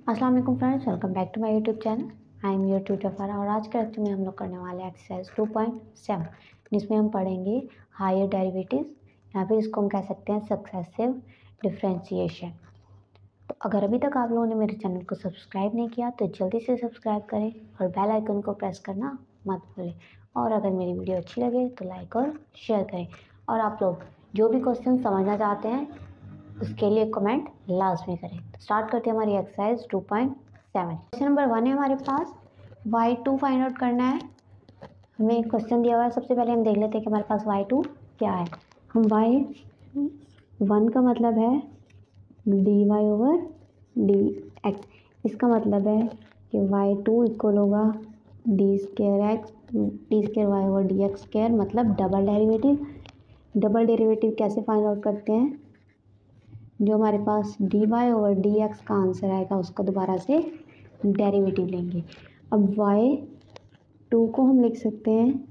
अस्सलाम वालेकुम friends, welcome back to my YouTube channel. I am your tutor Farah और आज के लेक्चर में हम लोग करने वाले हैं एक्सरसाइज 2.7 जिसमें हम पढ़ेंगे हायर डेरिवेटिव्स या फिर इसको हम कह सकते हैं सक्सेसिव डिफरेंशिएशन। तो अगर अभी तक आप लोगों ने मेरे चैनल को सब्सक्राइब नहीं किया तो जल्दी से सब्सक्राइब करें और बेल आइकन को प्रेस करना मत भूलें। और अगर मेरी वीडियो अच्छी लगे तो लाइक और शेयर करें। और आप लोग जो भी क्वेश्चन समझना चाहते हैं उसके लिए कमेंट लाजमी करें। तो स्टार्ट करते हैं हमारी एक्सरसाइज 2.7। क्वेश्चन नंबर 1 है हमारे पास, y2 फाइंड आउट करना है। हमें क्वेश्चन दिया हुआ है, सबसे पहले हम देख लेते हैं कि हमारे पास y2 क्या है। हम y1 का मतलब है dy/dx, इसका मतलब है कि y2 इक्वल होगा d²y/dx², मतलब डबल डेरिवेटिव। डबल डेरिवेटिव कैसे फाइंड आउट करते हैं? जो हमारे पास dy/dx का आंसर आएगा उसका दोबारा से डेरिवेटिव लेंगे। अब y2 को हम लिख सकते हैं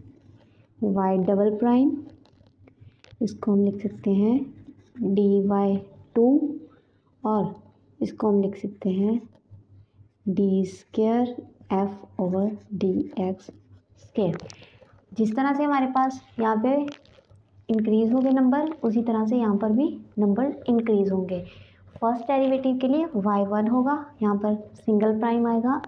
y डबल प्राइम, इसको हम लिख सकते हैं dy2 और इसको हम लिख सकते हैं d²f/dx²। जिस तरह से हमारे पास यहाँ पे इंक्रीज़ हो गए नंबर, उसी तरह से यहाँ पर भी नंबर इंक्रीज़ होंगे। फर्स्ट डेरिवेटिव के लिए y1 होगा, यहाँ पर सिंगल प्राइम आएगा,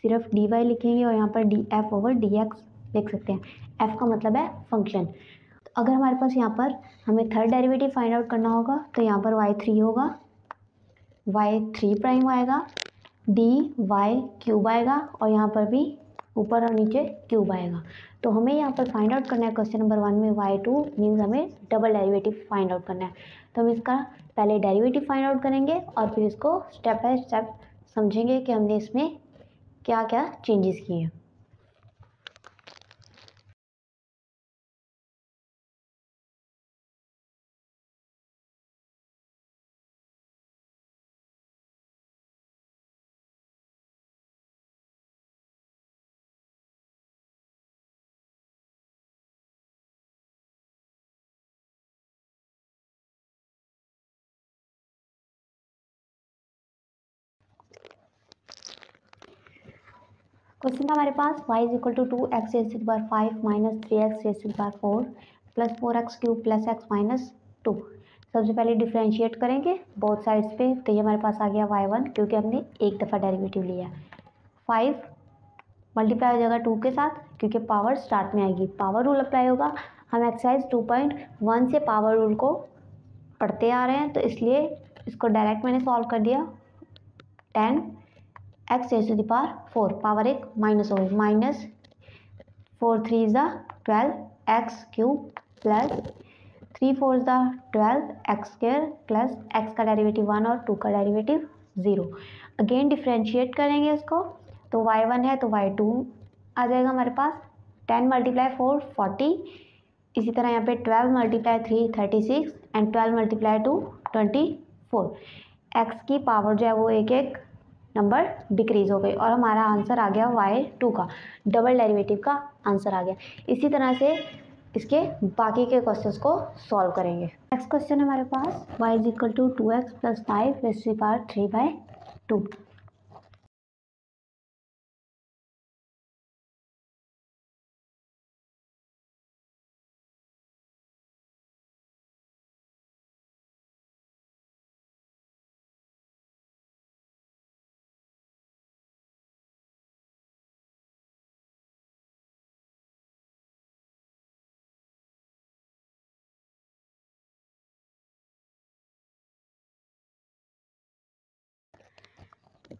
सिर्फ dy लिखेंगे और यहाँ पर df/dx लिख सकते हैं। f का मतलब है फंक्शन। तो अगर हमारे पास यहाँ पर हमें थर्ड डेरिवेटिव फाइंड आउट करना होगा तो यहाँ पर y3 होगा, y3 प्राइम आएगा, dy³ आएगा और यहाँ पर भी ऊपर और नीचे क्यूब आएगा। तो हमें यहाँ पर फाइंड आउट करना है क्वेश्चन नंबर 1 में y2 मीन्स हमें डबल डेरिवेटिव फाइंड आउट करना है। तो हम इसका पहले डेरिवेटिव फाइंड आउट करेंगे और फिर इसको स्टेप बाय स्टेप समझेंगे कि हमने इसमें क्या क्या चेंजेस किए हैं। क्वेश्चन था हमारे पास y = 2x⁵5 - 3x⁴ + 4x³ + x - 2। सबसे पहले डिफरेंशिएट करेंगे बोथ साइड्स पे। तो ये हमारे पास आ गया y1 क्योंकि हमने एक दफ़ा डेरिवेटिव लिया। 5 मल्टीप्लाई हो जाएगा 2 के साथ क्योंकि पावर स्टार्ट में आएगी, पावर रूल अप्लाई होगा। हम एक्सरसाइज 2.1 से पावर रूल को पढ़ते आ रहे हैं तो इसलिए इसको डायरेक्ट मैंने सॉल्व कर दिया। 10x⁴ पावर एक माइनस हो गई, -4 3 12 x³ plus 3 4 12 x² plus x का डेरिवेटिव 1 और 2 का डेरिवेटिव 0। अगेन डिफ्रेंशिएट करेंगे इसको, तो y1 है तो y2 आ जाएगा हमारे पास। 10 × 4 40, इसी तरह यहाँ पे 12 × 3 36 एंड 12 × 2 24। x की पावर जो है वो एक एक नंबर डिक्रीज हो गई और हमारा आंसर आ गया y2 का, डबल डेरिवेटिव का आंसर आ गया। इसी तरह से इसके बाकी के क्वेश्चंस को सॉल्व करेंगे। नेक्स्ट क्वेश्चन हमारे पास y = 2x + 5 3/2।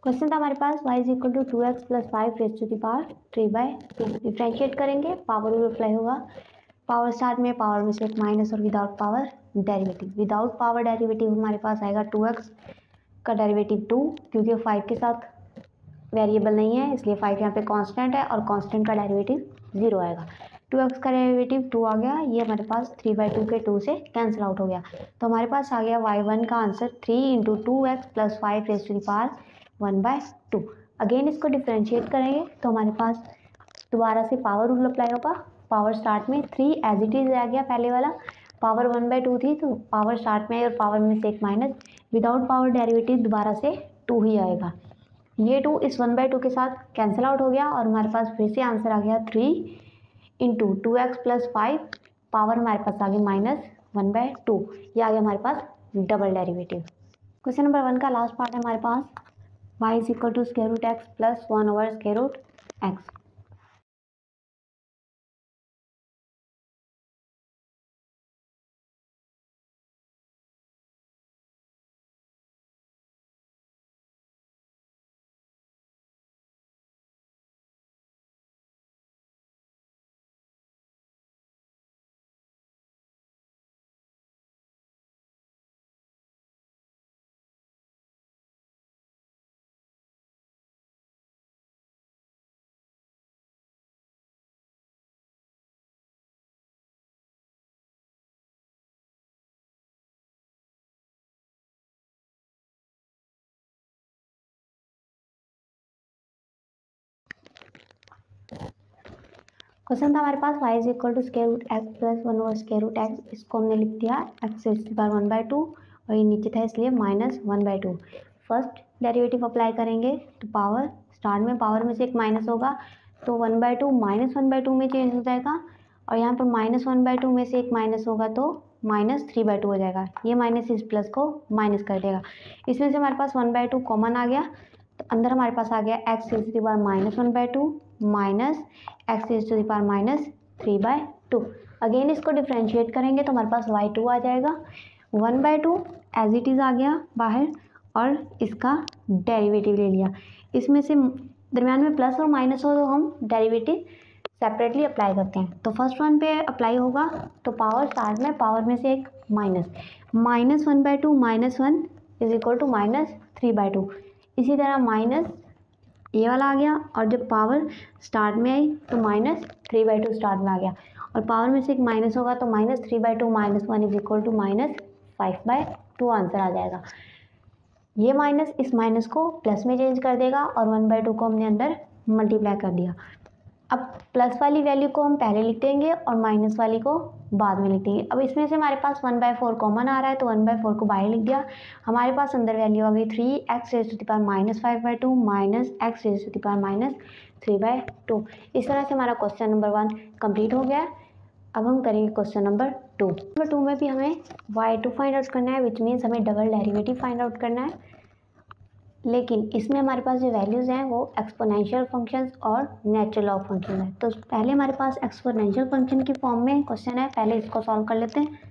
क्वेश्चन था हमारे पास y = 2x + 5 डिफ्रेंशिएट करेंगे, पावर रूल अप्लाई होगा। पावर स्टार्ट में, पावर में से एक माइनस और without power derivative. Without power derivative हमारे पास आएगा 2x का डेरिवेटिव 2 क्योंकि 5 के साथ वेरिएबल नहीं है इसलिए 5 यहाँ पे कांस्टेंट है और कांस्टेंट का डेरिवेटिव 0 आएगा। 2x का डेरिवेटिव 2 आ गया, ये हमारे पास 3/2 के 2 से कैंसिल आउट हो गया। तो हमारे पास आ गया y1 का आंसर 3 × 2x + 5 1/2। अगेन इसको डिफ्रेंशिएट करेंगे तो हमारे पास दोबारा से पावर रूल अप्लाई होगा। पावर स्टार्ट में 3 एज इट इज आ गया, पहले वाला पावर 1/2 थी तो पावर स्टार्ट में और पावर में से एक माइनस, विदाउट पावर डेरिवेटिव दोबारा से 2 ही आएगा। ये 2 इस 1/2 के साथ कैंसिल आउट हो गया और हमारे पास फिर से आंसर आ गया 3 इंटू 2x प्लस 5 पावर हमारे पास आ गई -1/2। ये आ गया हमारे पास डबल डेरिवेटिव। क्वेश्चन नंबर 1 का लास्ट पार्ट है हमारे पास y is equal to square root X plus 1 over square root X. Question था हमारे पास y is equal to square root X plus 1 over square root X. इसको हमने लिख दिया X raise to the power 1/2 और ये नीचे था इसलिए -1/2। फर्स्ट डेरिवेटिव अप्लाई करेंगे तो पावर स्टार्ट में पावर में से एक माइनस होगा तो 1/2 -1/2 में चेंज हो जाएगा और यहाँ पर -1/2 में से एक माइनस होगा तो -3/2 हो जाएगा। ये माइनस इस प्लस को माइनस कर देगा। इसमें से हमारे पास 1/2 कॉमन आ गया तो अंदर हमारे पास आ गया X raise to the power -1/2 minus X raise to the power -3/2। Again इसको डिफ्रेंशिएट करेंगे तो हमारे पास y2 आ जाएगा। 1/2 एज इट इज़ आ गया बाहर और इसका डेरिवेटिव ले लिया। इसमें से दरम्यान में प्लस और माइनस हो तो हम डेरिवेटिव सेपरेटली अप्लाई करते हैं। तो फर्स्ट वन पे अप्लाई होगा तो पावर स्टार्ट में पावर में से एक माइनस -1/2 -1 इज इक्वल टू -3/2। इसी तरह माइनस ये वाला आ गया और जब पावर स्टार्ट में आई तो -3/2 स्टार्ट में आ गया और पावर में से एक माइनस होगा तो -3/2 -1 इज इक्वल टू -5/2 आंसर आ जाएगा। ये माइनस इस माइनस को प्लस में चेंज कर देगा और 1/2 को हमने अंदर मल्टीप्लाई कर दिया। अब प्लस वाली वैल्यू को हम पहले लिख देंगे और माइनस वाली को बाद में लिख देंगे। अब इसमें से हमारे पास 1/4 कॉमन आ रहा है तो 1/4 को बाहर लिख दिया। हमारे पास अंदर वैल्यू आ गई 3x raise to the power -5/2 minus x raise to the power -3/2। इस तरह से हमारा क्वेश्चन नंबर 1 कंप्लीट हो गया। अब हम करेंगे क्वेश्चन नंबर 2। नंबर 2 में भी हमें y2 फाइंड आउट करना है विच मीन्स हमें डबल डेरिवेटिव फाइंड आउट करना है। लेकिन इसमें हमारे पास जो वैल्यूज़ हैं वो एक्सपोनेंशियल फंक्शंस और नेचुरल लॉग फंक्शन है। तो पहले हमारे पास एक्सपोनेंशियल फंक्शन की फॉर्म में क्वेश्चन है, पहले इसको सॉल्व कर लेते हैं।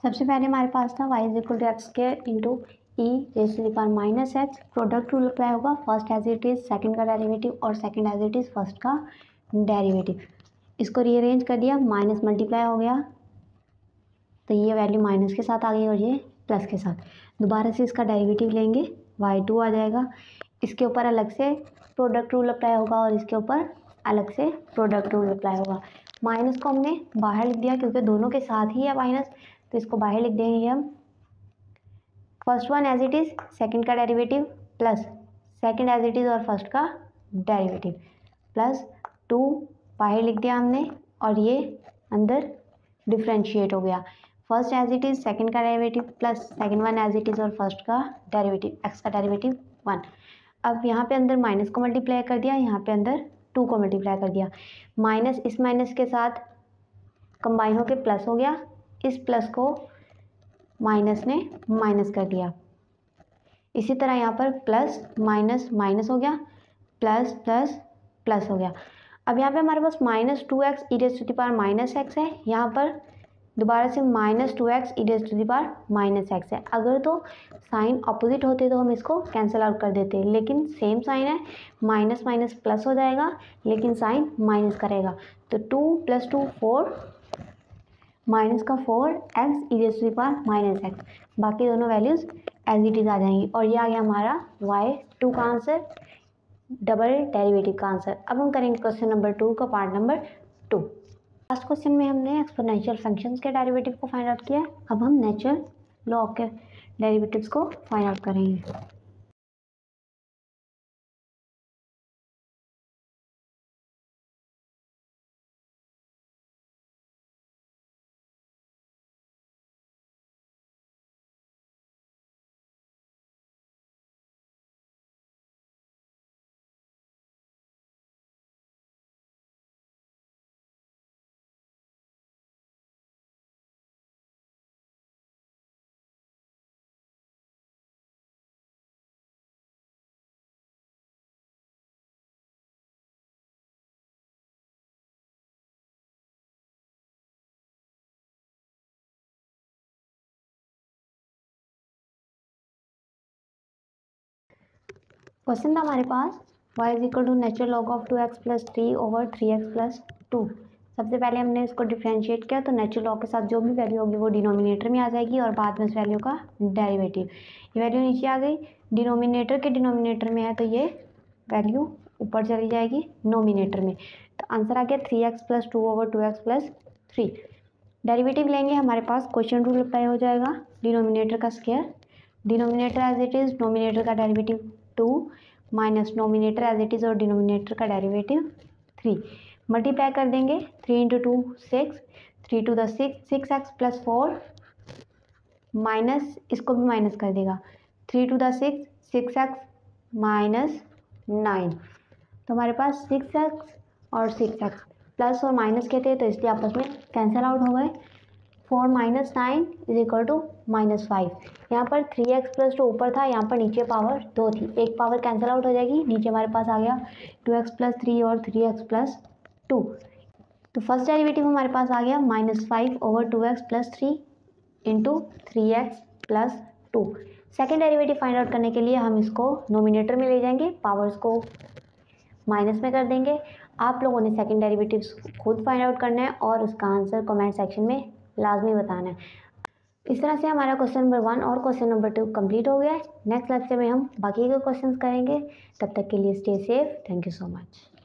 सबसे पहले हमारे पास था y is equal to x square into e raise to the power -x। Product rule apply होगा, first as it is second का डेरिवेटिव और second as it is first का डेरिवेटिव। इसको रीअरेंज कर दिया, माइनस मल्टीप्लाई हो गया तो ये वैल्यू माइनस के साथ आ गई और ये प्लस के साथ। दोबारा से इसका डेरिवेटिव लेंगे y2 आ जाएगा। इसके ऊपर अलग से प्रोडक्ट रूल अप्लाई होगा और इसके ऊपर अलग से प्रोडक्ट रूल अप्लाई होगा। माइनस को हमने बाहर लिख दिया क्योंकि दोनों के साथ ही है माइनस, तो इसको बाहर लिख देंगे हम। First one as it is second का derivative plus second as it is और फर्स्ट का डेरिवेटिव प्लस 2 बाहर लिख दिया हमने और ये अंदर डिफ्रेंशिएट हो गया। First as it is second का derivative plus second one as it is और फर्स्ट का डेरिवेटिव एक्स का डेरिवेटिव 1। अब यहाँ पे अंदर माइनस को मल्टीप्लाई कर दिया, यहाँ पे अंदर 2 को मल्टीप्लाई कर दिया। माइनस इस माइनस के साथ कंबाइन होकर प्लस हो गया, इस प्लस को माइनस ने माइनस कर दिया। इसी तरह यहाँ पर प्लस माइनस माइनस हो गया, प्लस प्लस प्लस हो गया। अब यहाँ पे हमारे पास -2x e raise to the power -x है। यहाँ पर दोबारा से -2x e⁻⁻x है। अगर तो साइन अपोजिट होते तो हम इसको कैंसिल आउट कर देते, लेकिन सेम साइन है, माइनस माइनस प्लस हो जाएगा, लेकिन साइन माइनस करेगा। तो 2 + 2 4, माइनस का 4x e⁻⁻x, बाकी दोनों वैल्यूज़ एज इट इज़ आ जाएंगी। और ये आ गया हमारा y2 का आंसर, डबल डेरिवेटिव का आंसर। अब हम करेंगे क्वेश्चन नंबर 2 का पार्ट नंबर 2। लास्ट क्वेश्चन में हमने एक्सपोनेंशियल फंक्शंस के डेरिवेटिव को फाइंड आउट किया। अब हम नेचुरल लॉग के डेरिवेटिव्स को फाइंड आउट करेंगे। क्वेश्चन था हमारे पास y = natural log of 2x + 3 over 3x + 2। सबसे पहले हमने इसको डिफ्रेंशिएट किया, तो नेचुरल लॉग के साथ जो भी वैल्यू होगी वो डिनोमिनेटर में आ जाएगी और बाद में उस वैल्यू का डेरिवेटिव। ये वैल्यू नीचे आ गई, डिनोमिनेटर के डिनोमिनेटर में है तो ये वैल्यू ऊपर चली जाएगी नोमिनेटर में। तो आंसर आ गया 3x + 2 ओवर 2x + 3। डेरिवेटिव लेंगे, हमारे पास क्वेश्चन रूल अप्लाई हो जाएगा, डिनोमिनेटर का square, denominator as it is, numerator का derivative 2 minus numerator as it is और डिनोमिनेटर का डेरिवेटिव 3। मल्टीप्लाई कर देंगे, 3 × 2 6, 3 × 2 6x + 4 माइनस, इसको भी माइनस कर देगा, 3 × 2 6, 6x माइनस 9। तो हमारे पास 6x और 6x प्लस और माइनस के थे तो इसलिए आपस में कैंसिल आउट हो गए। 4 - 9 = -5। यहाँ पर 3x + 2 ऊपर था, यहाँ पर नीचे पावर 2 थी, एक पावर कैंसिल आउट हो जाएगी, नीचे हमारे पास आ गया 2x + 3 और 3x + 2। तो फर्स्ट डेरिवेटिव हमारे पास आ गया -5 over 2x + 3 into 3x + 2। Second derivative find out करने के लिए हम इसको नोमिनेटर में ले जाएंगे, पावर्स को माइनस में कर देंगे। आप लोगों ने सेकेंड डेरिवेटिव्स खुद फाइंड आउट करना है और उसका आंसर कमेंट सेक्शन में लाजमी बताना है। इस तरह से हमारा क्वेश्चन नंबर 1 और क्वेश्चन नंबर 2 कंप्लीट हो गया है। नेक्स्ट लेक्चर में हम बाकी के क्वेश्चंस करेंगे। तब तक के लिए stay safe. Thank you so much.